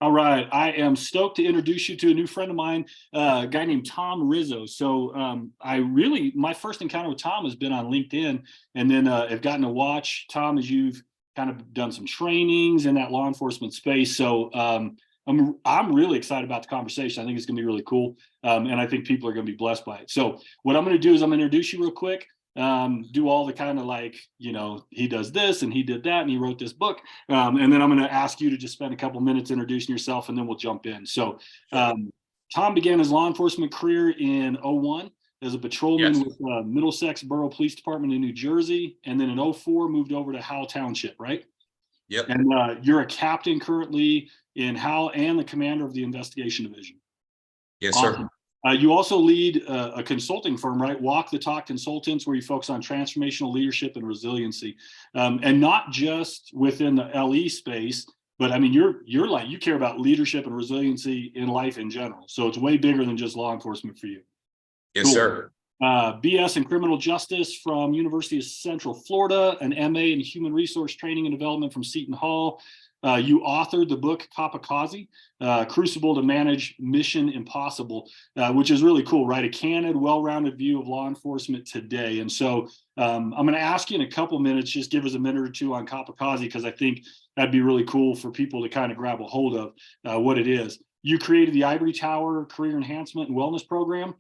All right, I am stoked to introduce you to a new friend of mine, a guy named Tom Rizzo. So my first encounter with Tom has been on LinkedIn, and then I've gotten to watch Tom as you've kind of done some trainings in that law enforcement space. So I'm really excited about the conversation. I think it's going to be really cool, and I think people are going to be blessed by it. So what I'm going to do is I'm going to introduce you real quick. Do all the kind of like, he does this and he did that and he wrote this book. And then I'm going to ask you to just spend a couple minutes introducing yourself and then we'll jump in. So Tom began his law enforcement career in '01 as a patrolman Yes. with Middlesex Borough Police Department in New Jersey. And then in '04 moved over to Howell Township, right? Yep. And you're a captain currently in Howell and the commander of the investigation division. Yes, Awesome. sir. You also lead a consulting firm, right? Walk the Talk Consultants, where you focus on transformational leadership and resiliency, and not just within the LE space, but I mean, you're like you care about leadership and resiliency in life in general. So it's way bigger than just law enforcement for you. Yes, Cool. sir. BS in criminal justice from University of Central Florida, an MA in human resource training and development from Seton Hall. You authored the book Copikaze, Crucible to Manage Mission Impossible, which is really cool, right? A candid, well-rounded view of law enforcement today. And so I'm going to ask you in a couple minutes, just give us a minute or two on Copikaze, because I think that'd be really cool for people to kind of grab a hold of what it is. You created the Ivory Tower Career Enhancement and Wellness Program.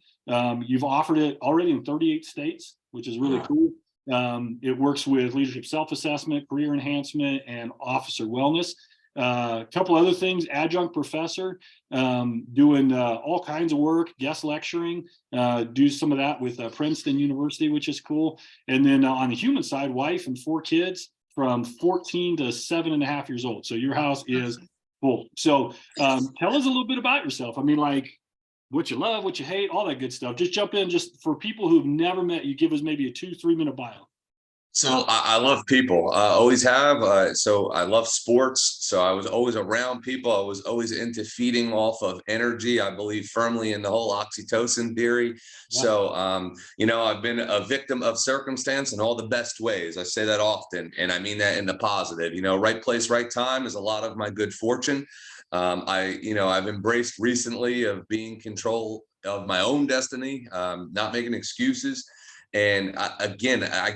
You've offered it already in 38 states, which is really cool. It works with leadership self-assessment, career enhancement, and officer wellness. A couple other things, adjunct professor, doing all kinds of work, guest lecturing, do some of that with Princeton University, which is cool. And then on the human side, wife and 4 kids from 14 to 7.5 years old. So your house is full. So tell us a little bit about yourself. I mean, like, what you love, what you hate, all that good stuff. Just jump in, just for people who've never met you, give us maybe a 2-3 minute bio. So I love people. Always have. So I love sports. So I was always around people. I was always into feeding off of energy. I believe firmly in the whole oxytocin theory. Yeah. So, I've been a victim of circumstance in all the best ways. I say that often, and I mean that in the positive. Right place, right time is a lot of my good fortune. I've embraced recently of being in control of my own destiny, not making excuses. And I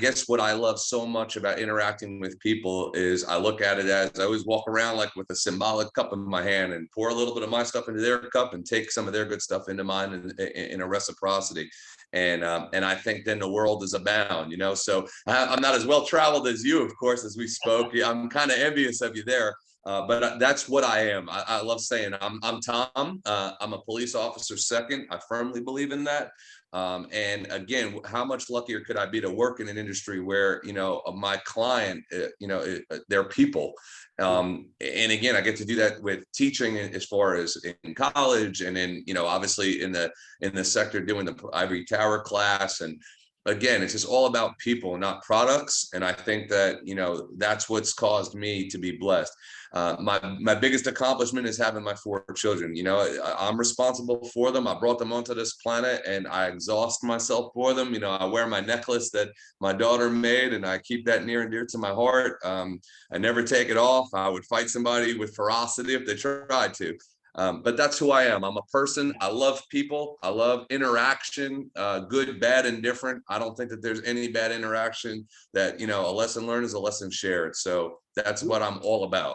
guess what I love so much about interacting with people is I look at it as I always walk around like with a symbolic cup in my hand and pour a little bit of my stuff into their cup and take some of their good stuff into mine in a reciprocity. And I think then the world is abound, So I'm not as well traveled as you, of course, as we spoke. I'm kind of envious of you there. But that's what I am. I love saying I'm Tom. I'm a police officer second. I firmly believe in that. And again, how much luckier could I be to work in an industry where, my client, they're people. And again, I get to do that with teaching as far as in college and in, obviously in the sector doing the Ivory Tower class. And again, it's just all about people, not products. And I think that, that's what's caused me to be blessed. My biggest accomplishment is having my 4 children. I'm responsible for them. I brought them onto this planet and I exhaust myself for them. I wear my necklace that my daughter made and I keep that near and dear to my heart. I never take it off. I would fight somebody with ferocity if they tried to. But that's who I am. I'm a person. I love people. I love interaction, good, bad, and different. I don't think that there's any bad interaction that, a lesson learned is a lesson shared. So that's what I'm all about.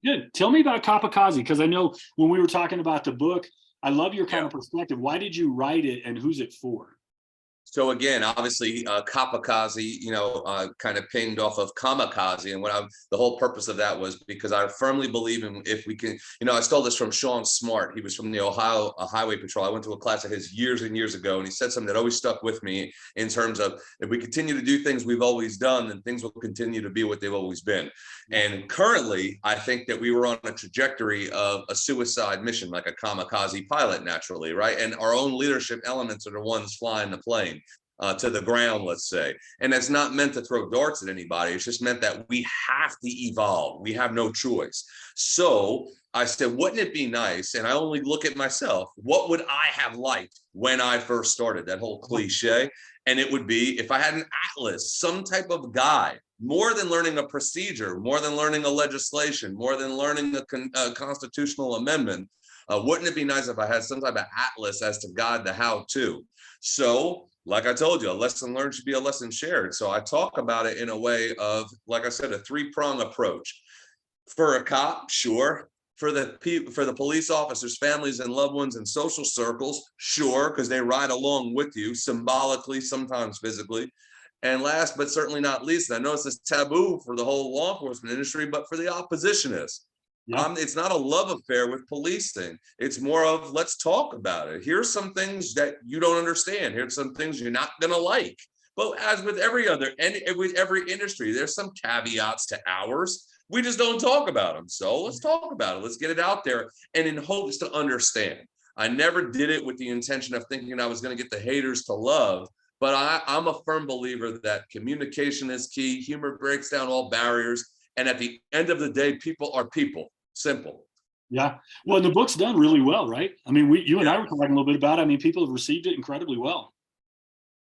Good. Tell me about Copikaze, because I know when we were talking about the book, I love your kind of perspective. Why did you write it and who's it for? So again, obviously, Copikaze, kind of pinged off of kamikaze, and the whole purpose of that was because I firmly believe in if we can, I stole this from Sean Smart. He was from the Ohio Highway Patrol. I went to a class of his years and years ago, and he said something that always stuck with me in terms of if we continue to do things we've always done, then things will continue to be what they've always been. And currently, I think that we were on a trajectory of a suicide mission, like a kamikaze pilot, naturally, right? And our own leadership elements are the ones flying the plane to the ground, let's say. And it's not meant to throw darts at anybody. It's just meant that we have to evolve. We have no choice. So I said, wouldn't it be nice? And I only look at myself. What would I have liked when I first started? That whole cliche. And it would be if I had an atlas, some type of guide more than learning a procedure, more than learning a legislation, more than learning a constitutional amendment. Wouldn't it be nice if I had some type of atlas as to guide the how-to? So, like I told you, a lesson learned should be a lesson shared. So I talk about it in a way of, like I said, a three-prong approach. For a cop, sure. For the police officers, families, and loved ones in social circles, sure, because they ride along with you symbolically, sometimes physically. And last but certainly not least, and I know it's taboo for the whole law enforcement industry, but for the oppositionists, Yeah. it's not a love affair with policing. It's more of, let's talk about it. Here's some things that you don't understand. Here's some things you're not gonna like. But as with every other, and with every industry, there's some caveats to ours. We just don't talk about them. So let's talk about it. Let's get it out there, and in hopes to understand. I never did it with the intention of thinking I was going to get the haters to love, but I'm a firm believer that communication is key. Humor breaks down all barriers. And at the end of the day, people are people. Simple. Yeah. Well, the book's done really well, right? I mean, you and I were talking a little bit about it. I mean, people have received it incredibly well.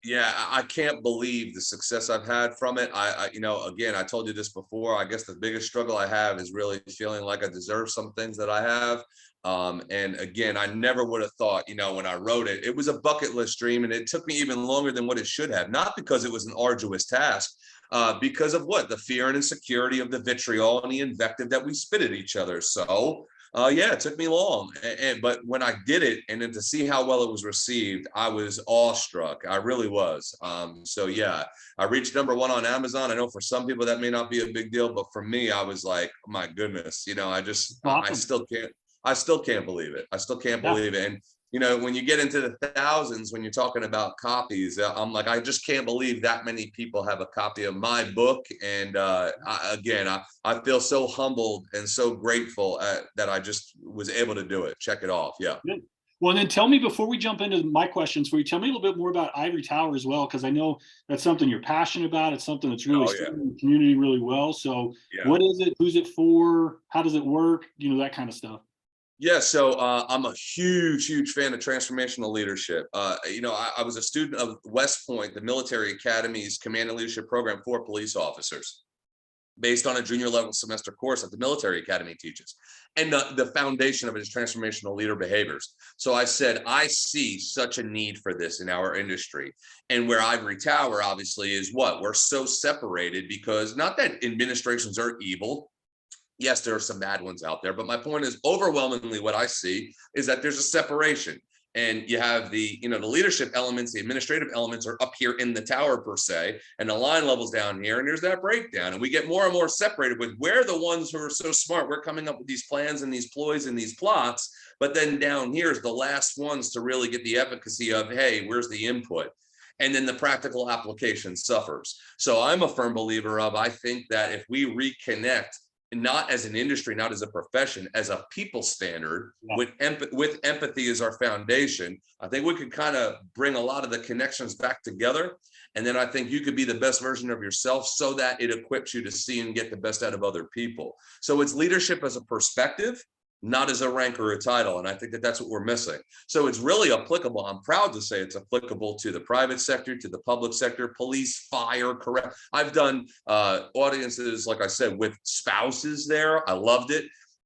Yeah, I can't believe the success I've had from it. Again, I told you this before. I guess the biggest struggle I have is really feeling like I deserve some things that I have. And again, I never would have thought, when I wrote it, it was a bucket list dream, and it took me even longer than what it should have. Not because it was an arduous task, because of what? The fear and insecurity of the vitriol and the invective that we spit at each other. So yeah, it took me long, but when I did it, and then to see how well it was received, I was awestruck. I really was. So yeah, I reached #1 on Amazon. I know for some people that may not be a big deal, but for me, I was like, oh my goodness, I still can't believe it. I still can't Yeah. believe it. And when you get into the thousands, when you're talking about copies, I'm like, I just can't believe that many people have a copy of my book. And I feel so humbled and so grateful that I just was able to do it. Check it off. Yeah. Good. Well, and then tell me, before we jump into my questions for you, tell me a little bit more about Ivory Tower as well, because I know that's something you're passionate about. It's something that's really Oh yeah. serving the community really well. So Yeah. what is it? Who's it for? How does it work? That kind of stuff. Yeah, so I'm a huge fan of transformational leadership. I was a student of West Point, the military academy's command and leadership program for police officers, based on a junior level semester course that the military academy teaches. And the foundation of it is transformational leader behaviors. So I said, I see such a need for this in our industry. And where Ivory Tower obviously is what? We're so separated, because not that administrations are evil. Yes, there are some bad ones out there, but my point is, overwhelmingly what I see is that there's a separation, and you have the leadership elements, the administrative elements are up here in the tower per se, and the line levels down here, and there's that breakdown, and we get more and more separated with, we're the ones who are so smart, we're coming up with these plans and these ploys and these plots, but then down here is the last ones to really get the efficacy of, hey, where's the input? And then the practical application suffers. So I'm a firm believer of, I think that if we reconnect, not as an industry, not as a profession, as a people standard, Yeah. with empathy as our foundation, I think we could kind of bring a lot of the connections back together. And then I think you could be the best version of yourself, so that it equips you to see and get the best out of other people. So it's leadership as a perspective, not as a rank or a title. And I think that that's what we're missing. So it's really applicable. I'm proud to say it's applicable to the private sector, to the public sector, police, fire, correct. I've done audiences, like I said, with spouses there. I loved it.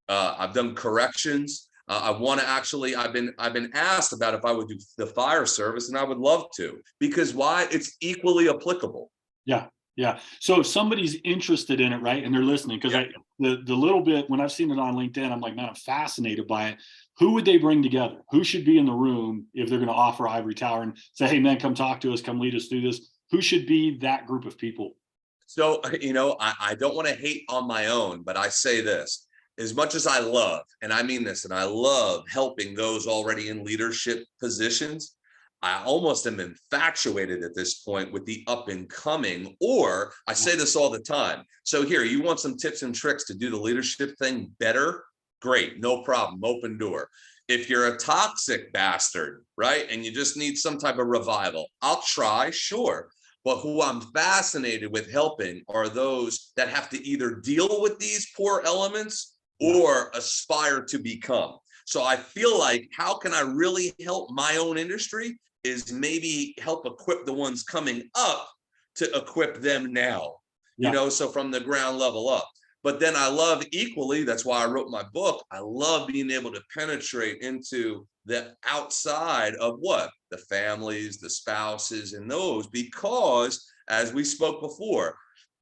I've done corrections. I've been asked about if I would do the fire service, and I would love to, because why? It's equally applicable. Yeah. Yeah. So if somebody's interested in it, right, and they're listening, because the little bit, when I've seen it on LinkedIn, I'm like, man, I'm fascinated by it. Who would they bring together? Who should be in the room if they're going to offer Ivory Tower and say, hey, man, come talk to us, come lead us through this? Who should be that group of people? So, I don't want to hate on my own, but I say this. As much as I love, and I mean this, and I love helping those already in leadership positions, I almost am infatuated at this point with the up and coming, or I say this all the time. So here, you want some tips and tricks to do the leadership thing better? Great, no problem, open door. If you're a toxic bastard, right, and you just need some type of revival, I'll try, sure. But who I'm fascinated with helping are those that have to either deal with these poor elements or aspire to become. So I feel like, how can I really help my own industry is maybe help equip the ones coming up to equip them now. you Yeah. know, so from the ground level up. But then I love equally, that's why I wrote my book. I love being able to penetrate into the outside of what? The families, the spouses, and those, because as we spoke before,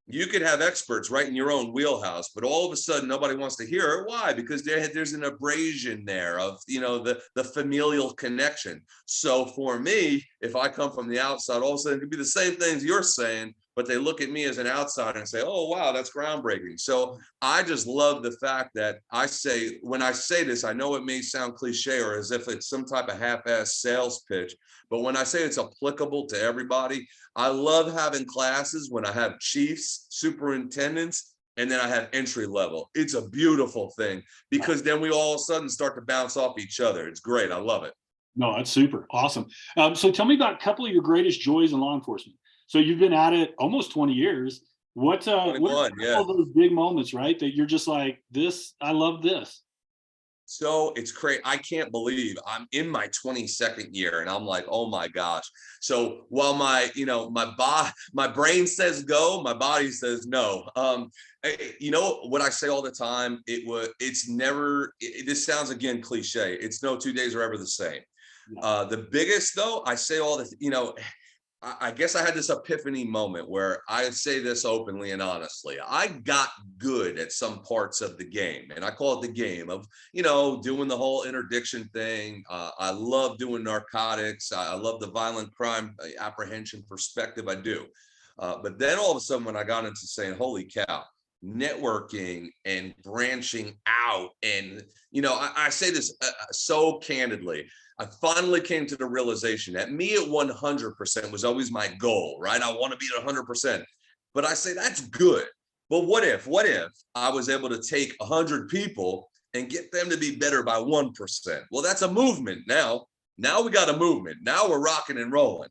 you could have experts right in your own wheelhouse, but all of a sudden nobody wants to hear it. Why? Because there's an abrasion there of, you know, the familial connection. So for me, if I come from the outside, all of a sudden it could be the same things you're saying, but they look at me as an outsider and say, oh, wow, that's groundbreaking. So I just love the fact that I say, when I say this, I know it may sound cliche or as if it's some type of half-ass sales pitch, but when I say it's applicable to everybody, I love having classes when I have chiefs, superintendents, and then I have entry level. It's a beautiful thing because then we all of a sudden start to bounce off each other. It's great. I love it. No, that's super awesome. So tell me about a couple of your greatest joys in law enforcement. So you've been at it almost 20 years. What are 21, a yeah. couple of those big moments, right? That you're just like, this, I love this. So it's crazy. I can't believe I'm in my 22nd year and I'm like, oh my gosh. So while my, you know, my brain says go, my body says no. You know what I say all the time? It's never, this sounds again cliche. It's no 2 days are ever the same. Yeah. The biggest though, I say all the, you know, I guess I had this epiphany moment where I say this openly and honestly. I got good at some parts of the game, and I call it the game of, you know, doing the whole interdiction thing. I love doing narcotics. I love the violent crime apprehension perspective. I do. But then all of a sudden, when I got into saying, holy cow, networking and branching out, and, you know, I say this so candidly. I finally came to the realization that me at 100% was always my goal, right? I want to be at 100%. But I say that's good. But what if I was able to take 100 people and get them to be better by 1%? Well, that's a movement now. Now we got a movement. Now we're rocking and rolling.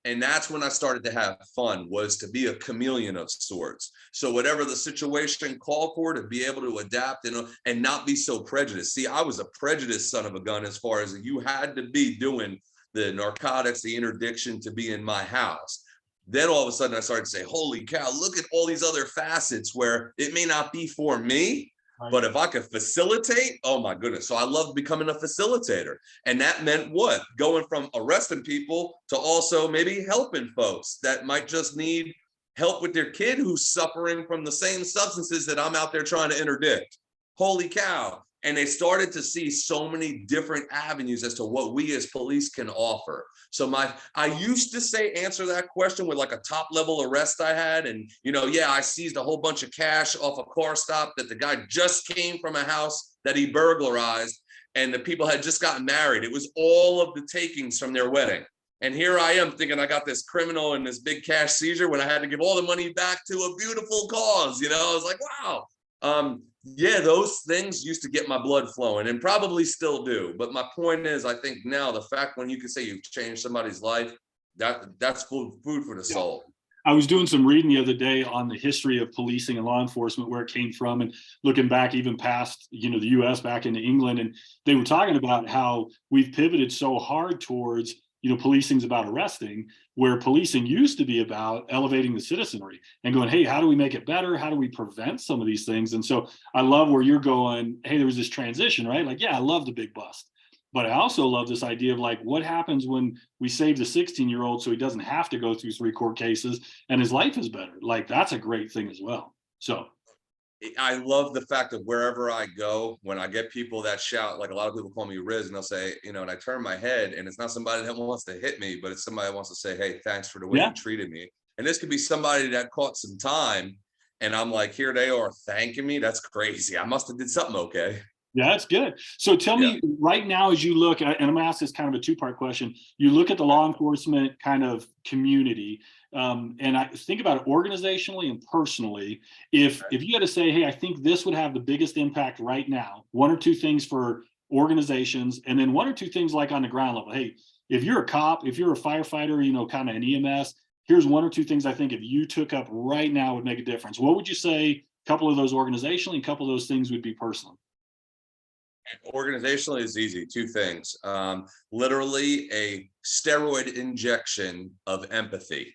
And that's when I started to have fun, was to be a chameleon of sorts. So whatever the situation called for, to be able to adapt and not be so prejudiced. See, I was a prejudiced son of a gun as far as you had to be doing the narcotics, the interdiction to be in my house. Then all of a sudden I started to say, holy cow, look at all these other facets where it may not be for me, Right. but if I could facilitate, oh my goodness. So I love becoming a facilitator. And that meant what? Going from arresting people to also maybe helping folks that might just need help with their kid who's suffering from the same substances that I'm out there trying to interdict. Holy cow. And they started to see so many different avenues as to what we as police can offer. So I used to say, answer that question with like a top level arrest I had. And, you know, yeah, I seized a whole bunch of cash off a car stop that the guy just came from a house that he burglarized, and the people had just gotten married. It was all of the takings from their wedding. And here I am thinking I got this criminal and this big cash seizure when I had to give all the money back to a beautiful cause. You know, I was like, wow. Yeah, those things used to get my blood flowing and probably still do. But my point is, I think now the fact when you can say you've changed somebody's life, that's food for the soul. I was doing some reading the other day on the history of policing and law enforcement, where it came from, and looking back even past, you know, the US back into England. And they were talking about how we've pivoted so hard towards, you know, policing's about arresting, where policing used to be about elevating the citizenry and going, hey, how do we make it better? How do we prevent some of these things? And so I love where you're going, hey, there was this transition, right? Like, yeah, I love the big bust. But I also love this idea of like, what happens when we save the 16-year-old so he doesn't have to go through 3 court cases and his life is better? Like, that's a great thing as well. So I love the fact that wherever I go, when I get people that shout, like a lot of people call me Riz, and they'll say, you know, and I turn my head and it's not somebody that wants to hit me, but it's somebody that wants to say, hey, thanks for the way yeah, you treated me. And this could be somebody that caught some time. And I'm like, here they are thanking me. That's crazy. I must have did something okay. yeah, that's good. So tell Yeah. me right now, as you look, and I'm gonna ask this kind of a 2-part question. You look at the law enforcement kind of community, and I think about it organizationally and personally. If you had to say, hey, I think this would have the biggest impact right now, 1 or 2 things for organizations, and then 1 or 2 things like on the ground level. Hey, if you're a cop, if you're a firefighter, you know, kind of an EMS, here's 1 or 2 things I think if you took up right now would make a difference. What would you say? A couple of those organizationally, a couple of those things would be personally. Organizationally is easy. 2 things. Literally a steroid injection of empathy.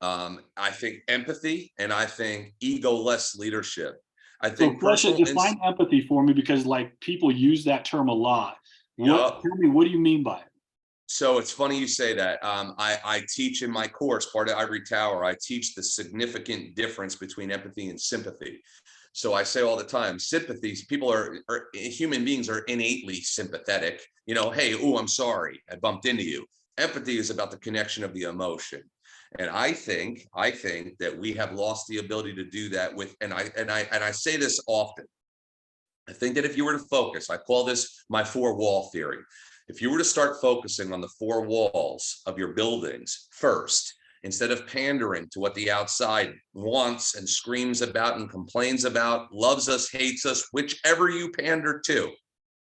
I think empathy, and I think egoless leadership. I So think flesh it, personal define empathy for me because like people use that term a lot. yeah. Tell me, what do you mean by it? So it's funny you say that. I teach in my course, part of Ivory Tower, I teach the significant difference between empathy and sympathy. So I say all the time, sympathies, people are human beings are innately sympathetic. Hey, oh, I'm sorry, I bumped into you. Empathy is about the connection of the emotion. And I think that we have lost the ability to do that with, and I say this often. I think that if you were to focus, I call this my four wall theory. If you were to start focusing on the four walls of your buildings first, instead of pandering to what the outside wants and screams about and complains about, loves us, hates us, whichever you pander to,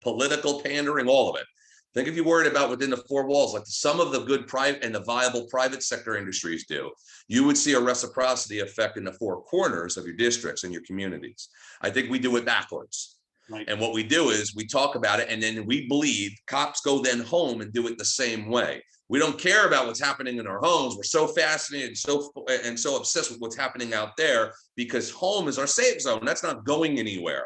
political pandering, all of it. Think if you worried about within the four walls, like some of the good private and the viable private sector industries do, you would see a reciprocity effect in the four corners of your districts and your communities. I think we do it backwards. Right. And what we do is we talk about it and then we bleed. Cops go then home and do it the same way. We don't care about what's happening in our homes. We're so fascinated and so obsessed with what's happening out there because home is our safe zone. That's not going anywhere.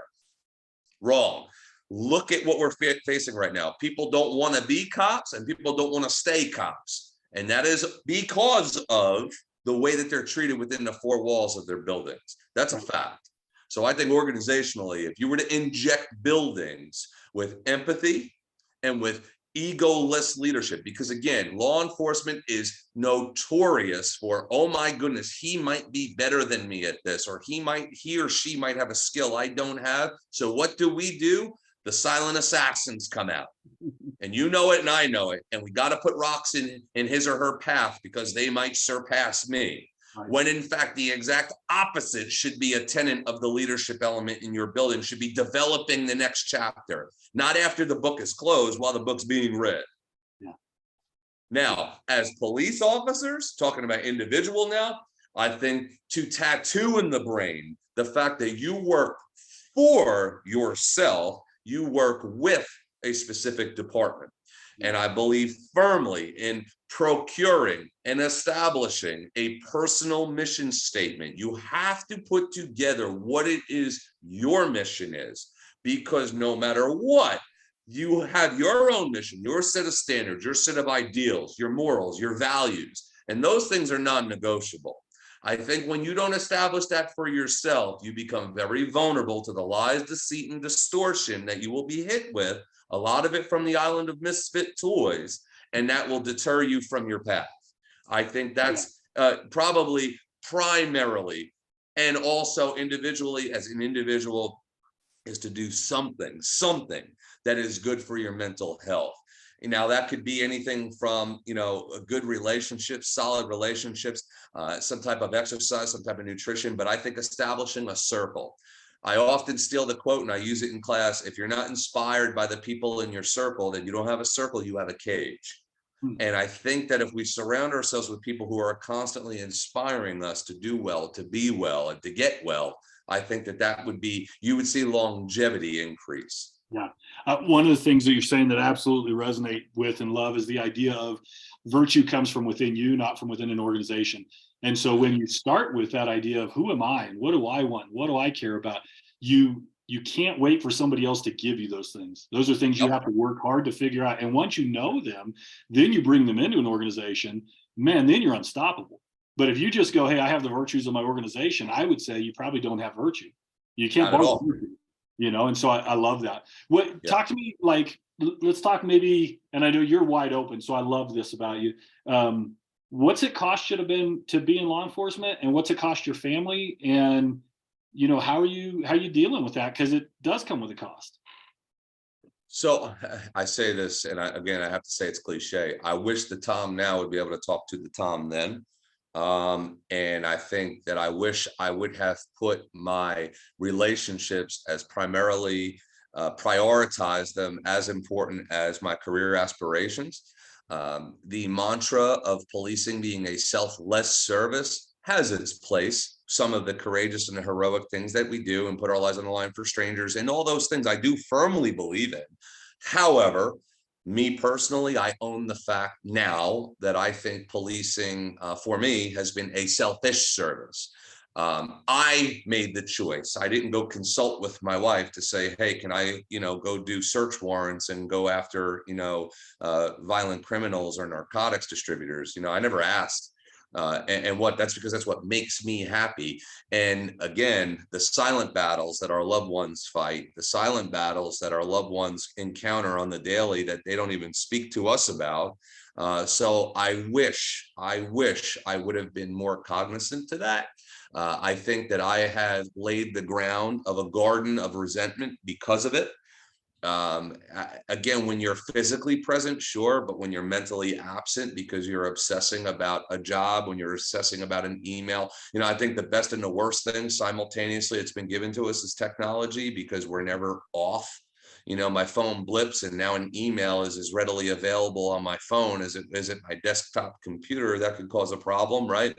Wrong. Look at what we're facing right now. People don't want to be cops and people don't want to stay cops. And that is because of the way that they're treated within the four walls of their buildings. That's a fact. So I think organizationally, if you were to inject buildings with empathy and with egoless leadership, because again, law enforcement is notorious for, oh my goodness, he might be better than me at this, or he or she might have a skill I don't have. So what do? The silent assassins come out. And you know it and I know it. And we got to put rocks in his or her path because they might surpass me. Right. When in fact, the exact opposite should be a tenet of the leadership element in your building, should be developing the next chapter, not after the book is closed while the book's being read. Yeah. Now, as police officers, talking about individual now, I think to tattoo in the brain the fact that you work for yourself, you work with a specific department. And I believe firmly in procuring and establishing a personal mission statement. You have to put together what it is your mission is, because no matter what, you have your own mission, your set of standards, your set of ideals, your morals, your values, and those things are non-negotiable. I think when you don't establish that for yourself, you become very vulnerable to the lies, deceit, and distortion that you will be hit with, a lot of it from the island of misfit toys, and that will deter you from your path. I think that's probably primarily, and also individually as an individual, is to do something that is good for your mental health. Now that could be anything from, a good relationship, solid relationships, some type of exercise, some type of nutrition, but I think establishing a circle. I often steal the quote and I use it in class. If you're not inspired by the people in your circle, then you don't have a circle, you have a cage. And I think that if we surround ourselves with people who are constantly inspiring us to do well, to be well, and to get well, I think that would be, you would see longevity increase. Yeah. One of the things that you're saying that I absolutely resonate with and love is the idea of virtue comes from within you, not from within an organization. And so when you start with that idea of who am I and what do I want? What do I care about? You can't wait for somebody else to give you those things. Those are things you have to work hard to figure out. And once you know them, then you bring them into an organization, man, then you're unstoppable. But if you just go, hey, I have the virtues of my organization, I would say you probably don't have virtue. You can't borrow virtue, and so I love that. Talk to me, like, let's talk maybe, and I know you're wide open, so I love this about you. What's it cost you to be in law enforcement, and what's it cost your family? And, how are you dealing with that? Because it does come with a cost. So I say this, and I have to say it's cliche. I wish the Tom now would be able to talk to the Tom then. And I think that I wish I would have put my relationships as primarily prioritize them as important as my career aspirations. The mantra of policing being a selfless service has its place. Some of the courageous and the heroic things that we do and put our lives on the line for strangers and all those things I do firmly believe in. However, me personally, I own the fact now that I think policing for me has been a selfish service. I made the choice. I didn't go consult with my wife to say, hey, can I, go do search warrants and go after, violent criminals or narcotics distributors. I never asked. And that's because that's what makes me happy. And again, the silent battles that our loved ones fight, the silent battles that our loved ones encounter on the daily that they don't even speak to us about. So I wish I would have been more cognizant to that. I think that I have laid the ground of a garden of resentment because of it. Again, when you're physically present, sure, but when you're mentally absent because you're obsessing about a job, when you're obsessing about an email, I think the best and the worst thing simultaneously it's been given to us is technology, because we're never off. My phone blips and now an email is as readily available on my phone as it my desktop computer. That could cause a problem, right?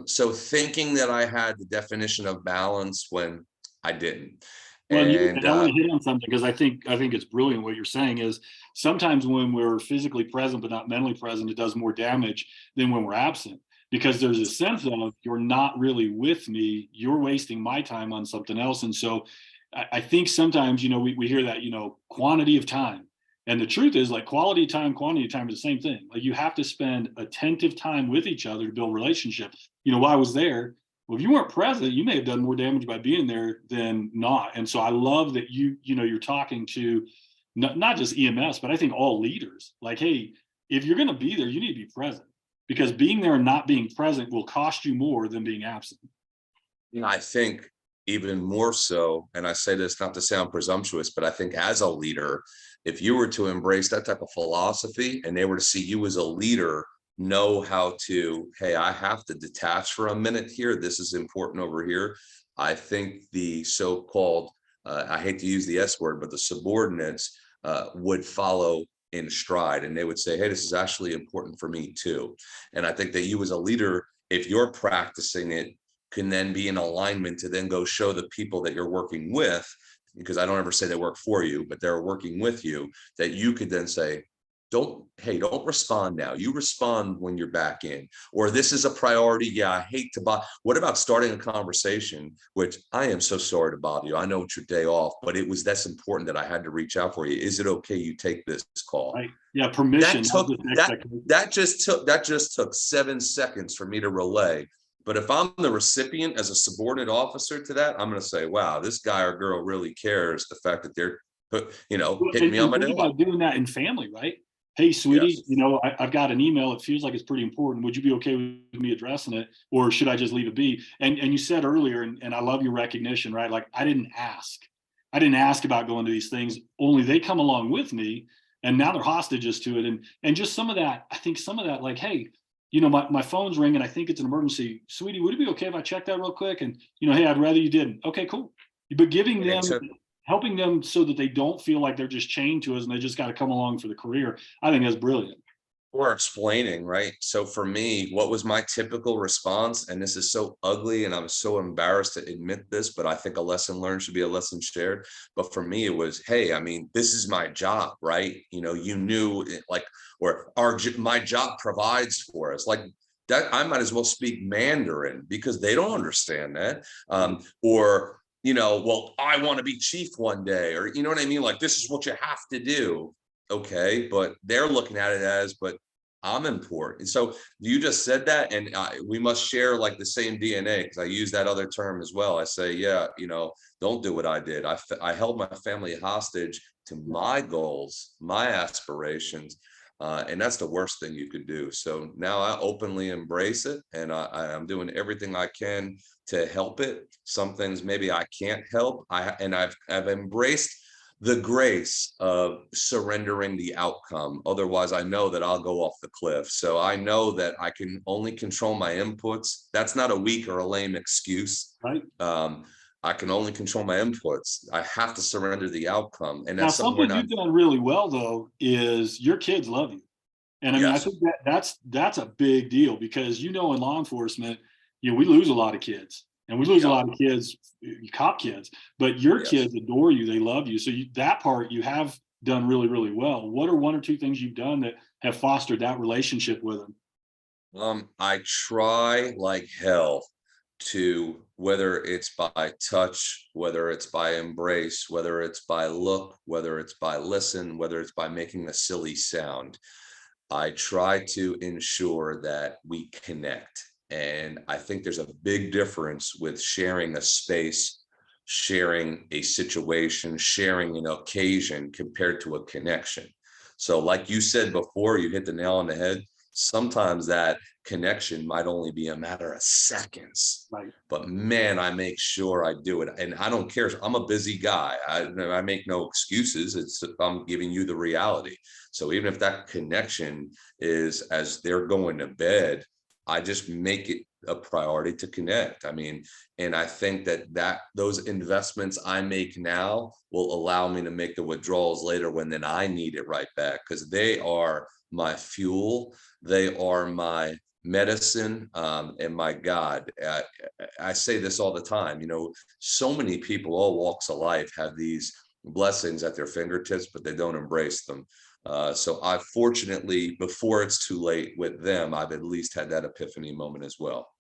So thinking that I had the definition of balance when I didn't. Well, And and I want to hit on something, because I think it's brilliant what you're saying is sometimes when we're physically present but not mentally present, it does more damage than when we're absent, because there's a sense of you're not really with me, you're wasting my time on something else. And so I think sometimes, we hear that, quantity of time. And the truth is, like, quality time, quantity of time is the same thing. Like, you have to spend attentive time with each other to build relationship. While I was there, well, if you weren't present, you may have done more damage by being there than not. And so I love that you're talking to not just EMS, but I think all leaders. Like, hey, if you're going to be there, you need to be present, because being there and not being present will cost you more than being absent. I think even more so, and I say this not to sound presumptuous, but I think as a leader, if you were to embrace that type of philosophy and they were to see you as a leader, know how to, hey, I have to detach for a minute here. This is important over here. I think the so-called, I hate to use the S word, but the subordinates would follow in stride, and they would say, hey, this is actually important for me too. And I think that you as a leader, if you're practicing it, can then be in alignment to then go show the people that you're working with, because I don't ever say they work for you, but they're working with you, that you could then say, don't respond now. You respond when you're back in, or this is a priority. Yeah, I hate to bother. What about starting a conversation, which I am so sorry to bother you. I know it's your day off, but that's important that I had to reach out for you. Is it okay you take this call? Right. Yeah, permission. That just took 7 seconds for me to relay. But if I'm the recipient as a subordinate officer to that, I'm going to say, wow, this guy or girl really cares. The fact that they're, hitting me on my day. About doing that in family, right? Hey, sweetie, Yes. I've got an email. It feels like it's pretty important. Would you be okay with me addressing it, or should I just leave it be? And you said earlier, and I love your recognition, right? Like, I didn't ask about going to these things. Only they come along with me, and now they're hostages to it. And just some of that, I think some of that, like, hey, my phone's ringing. I think it's an emergency. Sweetie, would it be okay if I check that real quick? And, hey, I'd rather you didn't. Okay, cool. But giving them, helping them so that they don't feel like they're just chained to us and they just got to come along for the career, I think that's brilliant. Or explaining, right? So for me, what was my typical response? And this is so ugly, and I'm so embarrassed to admit this, but I think a lesson learned should be a lesson shared. But for me, it was, hey, I mean, this is my job, right? You knew it, like, or my job provides for us. Like that, I might as well speak Mandarin because they don't understand that. Or, well, I want to be chief one day, or you know what I mean? Like, this is what you have to do. Okay, but they're looking at it as, but I'm important. So you just said that, and we must share like the same DNA, because I use that other term as well. I say, yeah, don't do what I did. I held my family hostage to my goals, my aspirations, and that's the worst thing you could do. So now I openly embrace it, and I'm doing everything I can to help it. Some things maybe I can't help. I've embraced the grace of surrendering the outcome. Otherwise, I know that I'll go off the cliff. So I know that I can only control my inputs. That's not a weak or a lame excuse. Right. I can only control my inputs. I have to surrender the outcome. And Now, that's something you've done really well, though, is your kids love you. And I mean, I think that's a big deal, because, in law enforcement, we lose a lot of kids. And we lose a lot of kids, cop kids, but your kids adore you. They love you. So that part, you have done really, really well. What are one or two things you've done that have fostered that relationship with them? I try like hell to, whether it's by touch, whether it's by embrace, whether it's by look, whether it's by listen, whether it's by making a silly sound, I try to ensure that we connect. And I think there's a big difference with sharing a space, sharing a situation, sharing an occasion compared to a connection. So, like you said before, you hit the nail on the head. Sometimes that connection might only be a matter of seconds, Right. but man, I make sure I do it. And I don't care. I'm a busy guy. I make no excuses. I'm giving you the reality. So even if that connection is as they're going to bed, I just make it a priority to connect. I mean, and I think that those investments I make now will allow me to make the withdrawals later when then I need it right back, because they are my fuel. They are my medicine, and my God, I say this all the time. So many people, all walks of life, have these blessings at their fingertips, but they don't embrace them. So I fortunately, before it's too late with them, I've at least had that epiphany moment as well.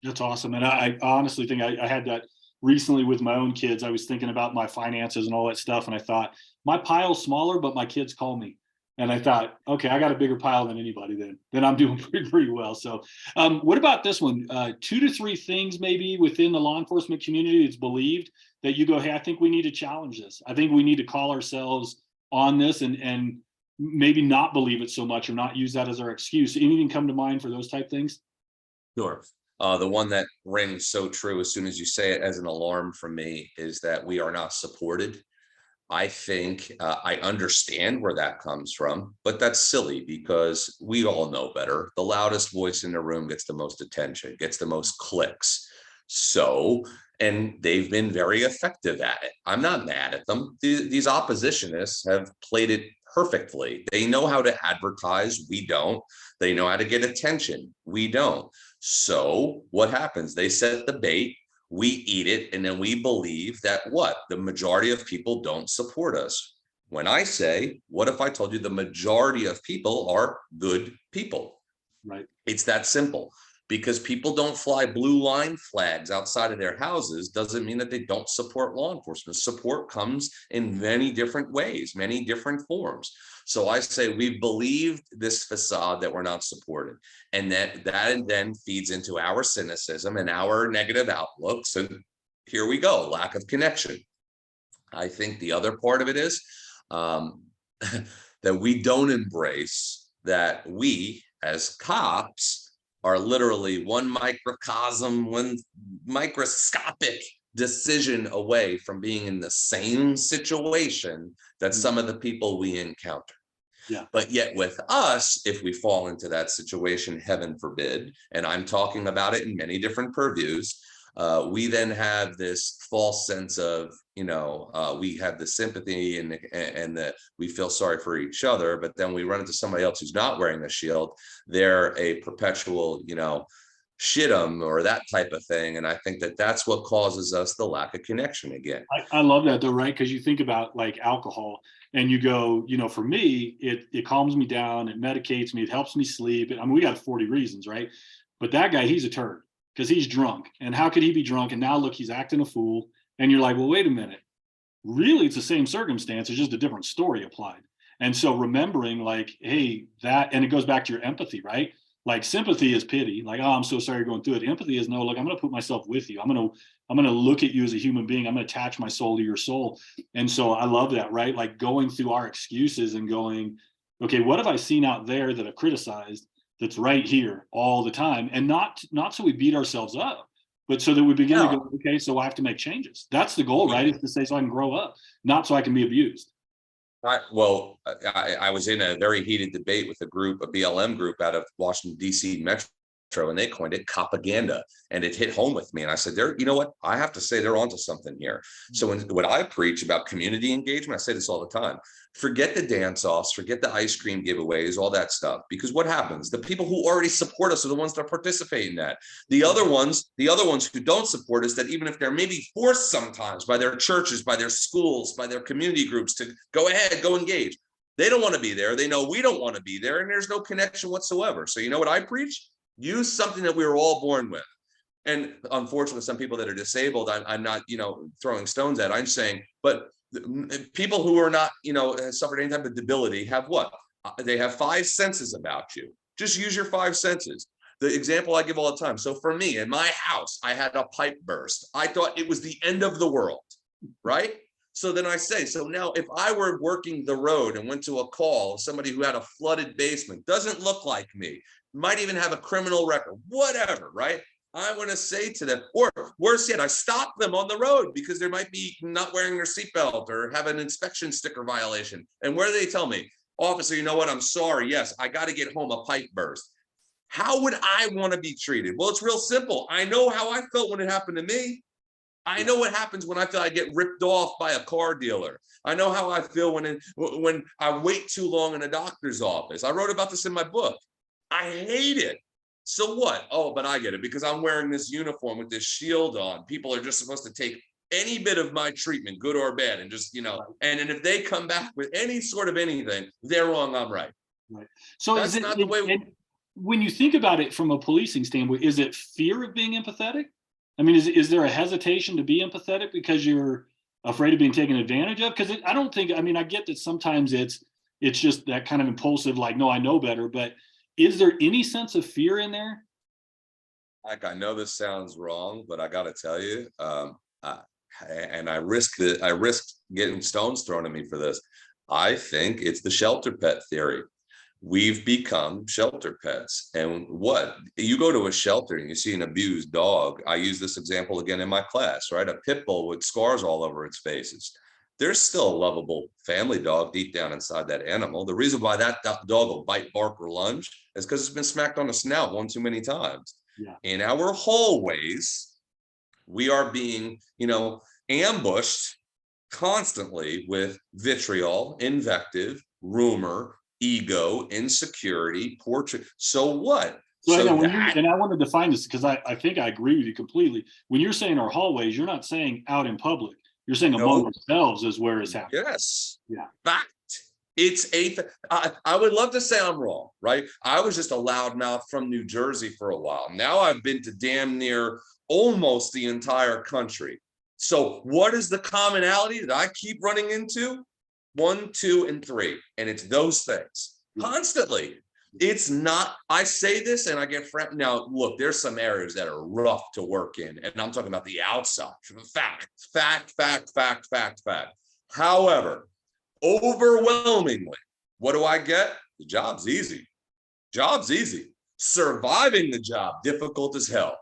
That's awesome. And I honestly think I had that recently with my own kids. I was thinking about my finances and all that stuff. And I thought, my pile's smaller, but my kids call me. And I thought, okay, I got a bigger pile than anybody then I'm doing pretty well. So what about this one? 2 to 3 things maybe within the law enforcement community it's believed that you go, hey, I think we need to challenge this. I think we need to call ourselves on this and maybe not believe it so much or not use that as our excuse. Anything come to mind for those type things? Sure. The one that rings so true as soon as you say it as an alarm for me is that we are not supported. I think I understand where that comes from, but that's silly because we all know better. The loudest voice in the room gets the most attention, gets the most clicks. So, and they've been very effective at it. I'm not mad at them. These oppositionists have played it perfectly. They know how to advertise. We don't. They know how to get attention. We don't. So what happens? They set the bait, we eat it, and then we believe that what? The majority of people don't support us. When I say, what if I told you the majority of people are good people? Right. It's that simple. Because people don't fly blue line flags outside of their houses doesn't mean that they don't support law enforcement. Support comes in many different ways, many different forms. So I say we've believed this facade that we're not supported, and that then feeds into our cynicism and our negative outlooks. And here we go, lack of connection. I think the other part of it is that we don't embrace that we as cops are literally one microcosm, one microscopic decision away from being in the same situation that some of the people we encounter. Yeah. But yet with us, if we fall into that situation, heaven forbid, and I'm talking about it in many different purviews, we then have this false sense of, we have the sympathy and that we feel sorry for each other, but then we run into somebody else who's not wearing a shield. They're a perpetual, shit them or that type of thing. And I think that that's what causes us the lack of connection again. I love that though, right? Because you think about like alcohol and you go, for me, it calms me down, it medicates me, it helps me sleep. I mean, we got 40 reasons, right? But that guy, he's a turd because he's drunk. And how could he be drunk? And now look, he's acting a fool. And you're like, well, wait a minute. Really, it's the same circumstance. It's just a different story applied. And so remembering like, hey, and it goes back to your empathy, right? Like sympathy is pity. Like, oh, I'm so sorry you're going through it. Empathy is no, look, I'm going to put myself with you. I'm going to look at you as a human being. I'm going to attach my soul to your soul. And so I love that, right? Like going through our excuses and going, okay, what have I seen out there that I've criticized that's right here all the time? And not so we beat ourselves up, but so that we begin to go, okay, so I have to make changes. That's the goal, right? Is to say so I can grow up, not so I can be abused. I was in a very heated debate with a BLM group out of Washington, D.C. Metro and they coined it Copaganda, and it hit home with me. And I said, you know what? I have to say they're onto something here. So what I preach about community engagement, I say this all the time, forget the dance-offs, forget the ice cream giveaways, all that stuff, because what happens? The people who already support us are the ones that participate in that. The other ones who don't support us, that even if they're maybe forced sometimes by their churches, by their schools, by their community groups to go ahead, go engage, they don't want to be there. They know we don't want to be there, and there's no connection whatsoever. So you know what I preach? Use something that we were all born with. And unfortunately, some people that are disabled, I'm not, throwing stones at. I'm saying, but people who are not, suffered any type of debility have what? They have 5 senses about you. Just use your 5 senses. The example I give all the time. So for me, in my house, I had a pipe burst. I thought it was the end of the world, right? So then I say, so now if I were working the road and went to a call, somebody who had a flooded basement, doesn't look like me, might even have a criminal record, whatever, right? I want to say to them, or worse yet, I stop them on the road because they might be not wearing their seatbelt or have an inspection sticker violation. And where do they tell me? Officer, you know what? I'm sorry. Yes, I got to get home. A pipe burst. How would I want to be treated? Well, it's real simple. I know how I felt when it happened to me. I know what happens when I feel I get ripped off by a car dealer. I know how I feel when I wait too long in a doctor's office. I wrote about this in my book. I hate it. So what? Oh, but I get it because I'm wearing this uniform with this shield on. People are just supposed to take any bit of my treatment, good or bad, and just, and then if they come back with any sort of anything, they're wrong, I'm right. Right. So that's not the way. When you think about it from a policing standpoint, is it fear of being empathetic? I mean, is there a hesitation to be empathetic because you're afraid of being taken advantage of? Because I don't think, I mean, I get that sometimes it's just that kind of impulsive, like, no, I know better, but is there any sense of fear in there? Like, I know this sounds wrong, but I got to tell you, and I risked getting stones thrown at me for this. I think it's the shelter pet theory. We've become shelter pets. And what? You go to a shelter and you see an abused dog. I use this example again in my class, right? A pit bull with scars all over its faces. There's still a lovable family dog deep down inside that animal. The reason why that dog will bite, bark, or lunge is because it's been smacked on the snout one too many times. Yeah. In our hallways, we are being, ambushed constantly with vitriol, invective, rumor, ego, insecurity, portrait. So what? And I want to define this because I think I agree with you completely. When you're saying our hallways, you're not saying out in public. You're saying among ourselves is where it's happening. Yes. Yeah. Fact. It's I would love to say I'm wrong, right? I was just a loudmouth from New Jersey for a while. Now I've been to damn near almost the entire country. So what is the commonality that I keep running into? 1, 2, and 3. And it's those things constantly. It's not, I say this and I get friend. Now, look, there's some areas that are rough to work in. And I'm talking about the outside. Fact. However, overwhelmingly, what do I get? The job's easy. Surviving the job, difficult as hell.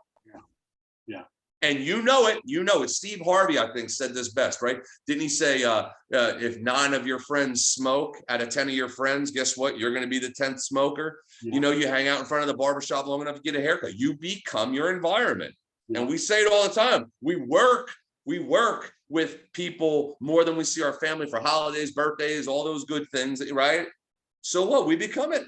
Yeah. And you know it. Steve Harvey, I think, said this best, right? Didn't he say, if 9 of your friends smoke out of 10 of your friends, guess what? You're going to be the 10th smoker. Yeah. You hang out in front of the barbershop long enough to get a haircut. You become your environment. Yeah. And we say it all the time. We work with people more than we see our family for holidays, birthdays, all those good things, right? So what? We become it.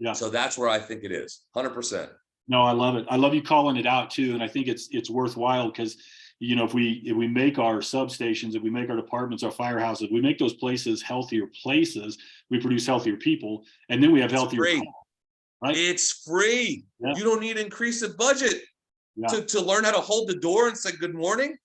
Yeah. So that's where I think it is, 100%. No, I love it. I love you calling it out too. And I think it's worthwhile because, if we make our substations, if we make our departments, our firehouses, we make those places healthier places, we produce healthier people, and then we have healthier people, right? It's free. Yeah. You don't need to increase the budget to learn how to hold the door and say good morning.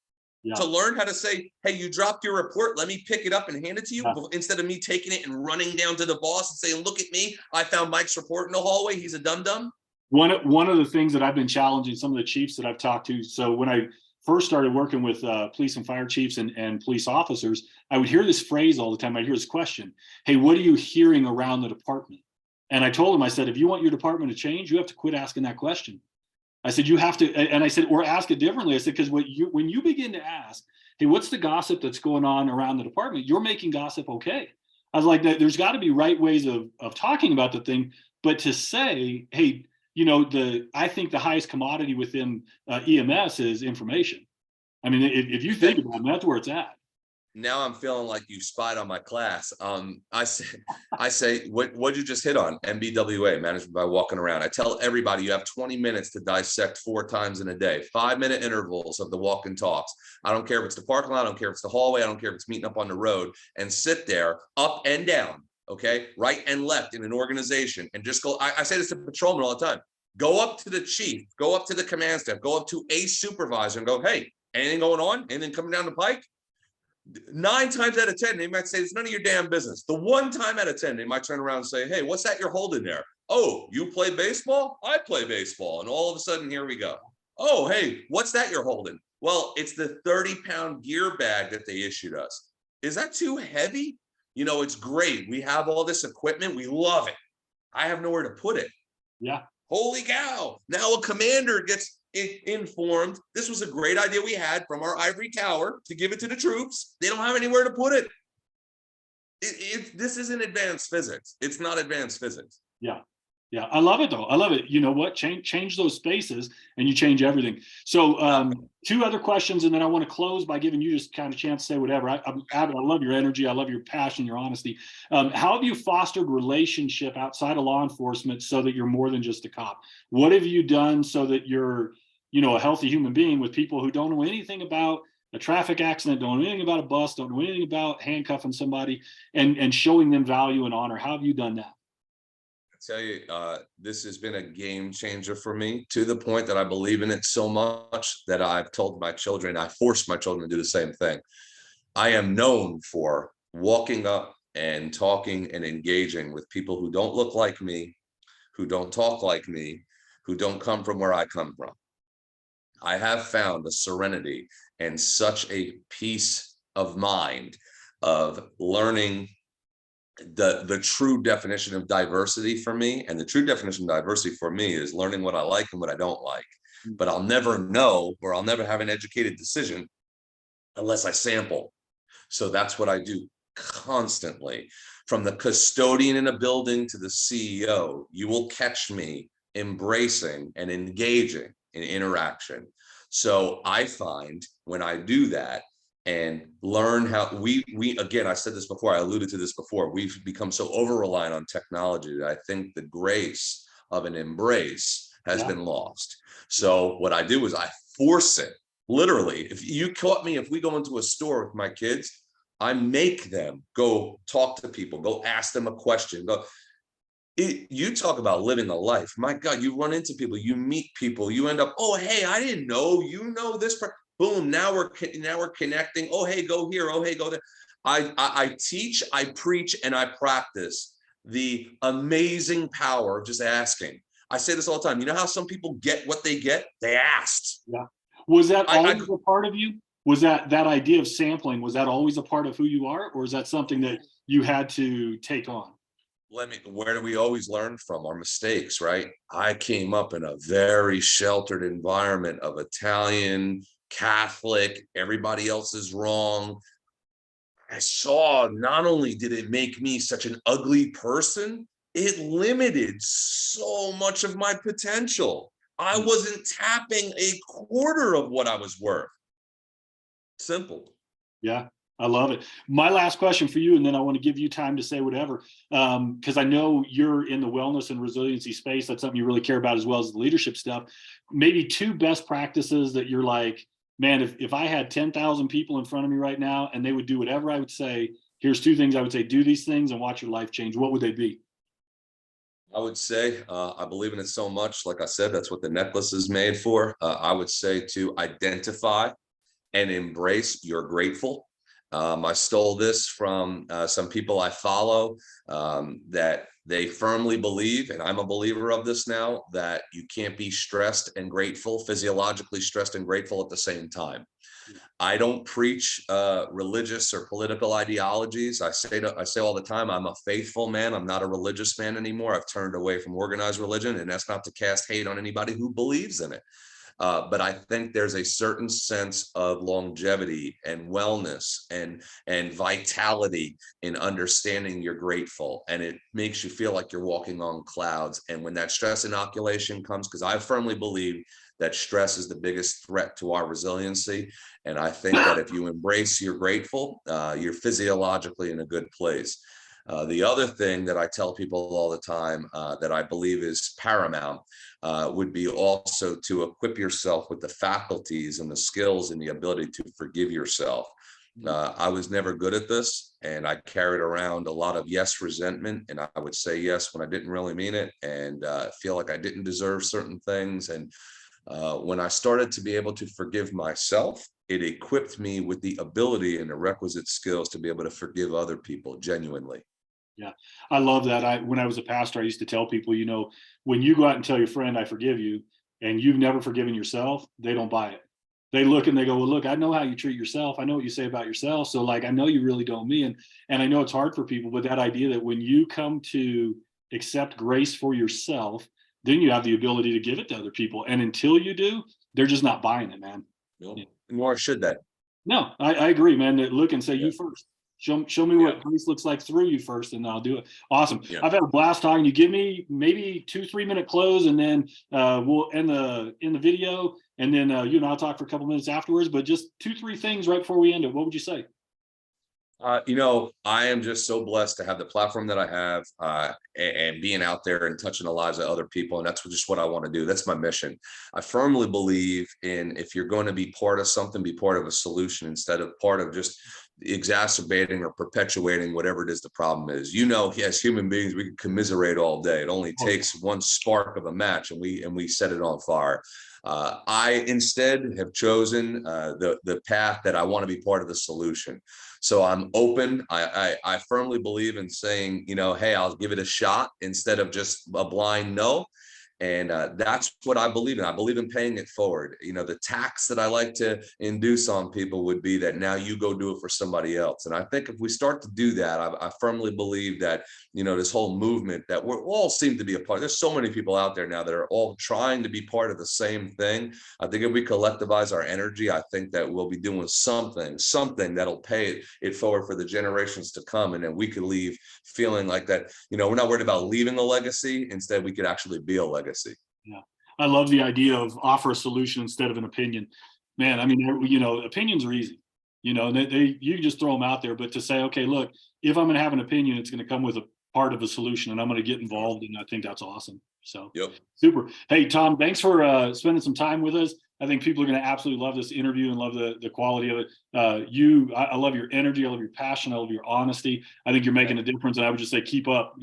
Yeah. To learn how to say, hey, you dropped your report. Let me pick it up and hand it to you instead of me taking it and running down to the boss and saying, look at me. I found Mike's report in the hallway. He's a dum-dum. One of the things that I've been challenging some of the chiefs that I've talked to. So when I first started working with police and fire chiefs and police officers, I would hear this phrase all the time. I'd hear this question, hey, what are you hearing around the department? And I told them, I said, if you want your department to change, you have to quit asking that question. I said, you have to, and I said, or ask it differently. I said, because when you begin to ask, hey, what's the gossip that's going on around the department? You're making gossip okay. I was like, there's got to be right ways of talking about the thing, but to say, hey, I think the highest commodity within EMS is information. I mean, if you think about it, that's where it's at. Now I'm feeling like you spied on my class. I say, what'd you just hit on? MBWA, management by walking around. I tell everybody you have 20 minutes to dissect 4 times in a day, 5-minute intervals of the walk and talks. I don't care if it's the parking lot, I don't care if it's the hallway, I don't care if it's meeting up on the road, and sit there up and down, okay, right and left in an organization, and just go. I say this to patrolmen all the time. Go up to the chief, go up to the command staff, go up to a supervisor and go, hey, anything going on? Anything coming down the pike? 9 times out of 10, they might say, it's none of your damn business. The 1 time out of 10, they might turn around and say, hey, what's that you're holding there? Oh, you play baseball? I play baseball. And all of a sudden, here we go. Oh, hey, what's that you're holding? Well, it's the 30-pound gear bag that they issued us. Is that too heavy? It's great. We have all this equipment. We love it. I have nowhere to put it. Yeah. Holy cow. Now a commander gets informed this was a great idea we had from our Ivory Tower to give it to the troops. They don't have anywhere to put it. This isn't advanced physics. It's not advanced physics. Yeah. I love it though. I love it. You know what? Change those spaces and you change everything. So 2 other questions, and then I want to close by giving you just kind of a chance to say whatever. I'm Abbott. I love your energy. I love your passion, your honesty. How have you fostered relationship outside of law enforcement so that you're more than just a cop? What have you done so that you're a healthy human being with people who don't know anything about a traffic accident, don't know anything about a bus, don't know anything about handcuffing somebody, and showing them value and honor? How have you done that? I tell you, this has been a game changer for me, to the point that I believe in it so much that I've told my children, I forced my children to do the same thing. I am known for walking up and talking and engaging with people who don't look like me, who don't talk like me, who don't come from where I come from. I have found a serenity and such a peace of mind of learning the true definition of diversity for me. And the true definition of diversity for me is learning what I like and what I don't like. But I'll never know, or I'll never have an educated decision unless I sample. So that's what I do constantly. From the custodian in a building to the CEO, you will catch me embracing and engaging in interaction. So I find when I do that and learn how we again, I said this before, I alluded to this before, we've become so over-reliant on technology that I think the grace of an embrace has been lost. So what I do is I force it. Literally, if you caught me, if we go into a store with my kids, I make them go talk to people, go ask them a question, you talk about living a life. My God, you run into people, you meet people, you end up, oh, hey, I didn't know, this person. Boom, now we're connecting. Oh, hey, go here. Oh, hey, go there. I teach, I preach, and I practice the amazing power of just asking. I say this all the time. You know how some people get what they get? They asked. Yeah. Was that always a part of you? Was that idea of sampling, was that always a part of who you are? Or is that something that you had to take on? Where do we always learn from? Our mistakes, right? I came up in a very sheltered environment of Italian, Catholic, everybody else is wrong. I saw, not only did it make me such an ugly person, it limited so much of my potential. I wasn't tapping a quarter of what I was worth. Simple. Yeah, I love it. My last question for you, and then I want to give you time to say whatever, because I know you're in the wellness and resiliency space. That's something you really care about, as well as the leadership stuff. Maybe 2 best practices that you're like, man, if I had 10,000 people in front of me right now and they would do whatever I would say, here's 2 things I would say: do these things and watch your life change. What would they be? I would say, I believe in it so much. Like I said, that's what the necklace is made for. I would say to identify and embrace you're grateful. I stole this from some people I follow, that they firmly believe, and I'm a believer of this now, that you can't be stressed and grateful, physiologically stressed and grateful at the same time. I don't preach religious or political ideologies. I say all the time, I'm a faithful man. I'm not a religious man anymore. I've turned away from organized religion, and that's not to cast hate on anybody who believes in it. But I think there's a certain sense of longevity and wellness and vitality in understanding you're grateful, and it makes you feel like you're walking on clouds. And when that stress inoculation comes, because I firmly believe that stress is the biggest threat to our resiliency. And I think that if you embrace you're grateful, you're physiologically in a good place. The other thing that I tell people all the time that I believe is paramount would be also to equip yourself with the faculties and the skills and the ability to forgive yourself. I was never good at this, and I carried around a lot of yes resentment, and I would say yes when I didn't really mean it, and feel like I didn't deserve certain things. And when I started to be able to forgive myself, it equipped me with the ability and the requisite skills to be able to forgive other people genuinely. Yeah, I love that. When I was a pastor, I used to tell people, when you go out and tell your friend, I forgive you, and you've never forgiven yourself, they don't buy it. They look and they go, well, look, I know how you treat yourself. I know what you say about yourself. So like, I know you really don't mean, and I know it's hard for people, but that idea that when you come to accept grace for yourself, then you have the ability to give it to other people. And until you do, they're just not buying it, man. No, nor should they. No, I agree, man. Look and say Yeah. you first. Show me what grace looks like through you first, and I'll do it. Awesome. Yeah. I've had a blast talking. You give me maybe 2-3 minute close, and then we'll end the video, and then you and I'll talk for a couple minutes afterwards. But just 2-3 things right before we end it. What would you say? I am just so blessed to have the platform that I have, and being out there and touching the lives of other people. And that's just what I want to do. That's my mission. I firmly believe in, if you're going to be part of something, be part of a solution instead of part of just exacerbating or perpetuating whatever it is the problem is. As human beings, we can commiserate all day. It only takes one spark of a match, and we set it on fire. I instead have chosen the path that I want to be part of the solution. So I'm open. I firmly believe in saying, hey, I'll give it a shot instead of just a blind no. And that's what I believe in. I believe in paying it forward. The tax that I like to induce on people would be that now you go do it for somebody else. And I think if we start to do that, I firmly believe that, this whole movement that we're all seem to be a part. There's so many people out there now that are all trying to be part of the same thing. I think if we collectivize our energy, I think that we'll be doing something that'll pay it forward for the generations to come. And then we could leave feeling like that, we're not worried about leaving a legacy. Instead, we could actually be a legacy. Yeah, I love the idea of offer a solution instead of an opinion. Man, I mean, opinions are easy. You can just throw them out there, but to say, okay, look, if I'm going to have an opinion, it's going to come with a part of a solution, and I'm going to get involved, and I think that's awesome. So, yep. Super. Hey, Tom, thanks for spending some time with us. I think people are going to absolutely love this interview and love the quality of it. I love your energy. I love your passion. I love your honesty. I think you're making a difference, and I would just say keep up.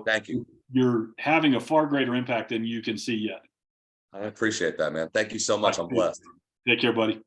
Thank you. You're having a far greater impact than you can see yet. I appreciate that, man. Thank you so much. I'm blessed. Take care, buddy.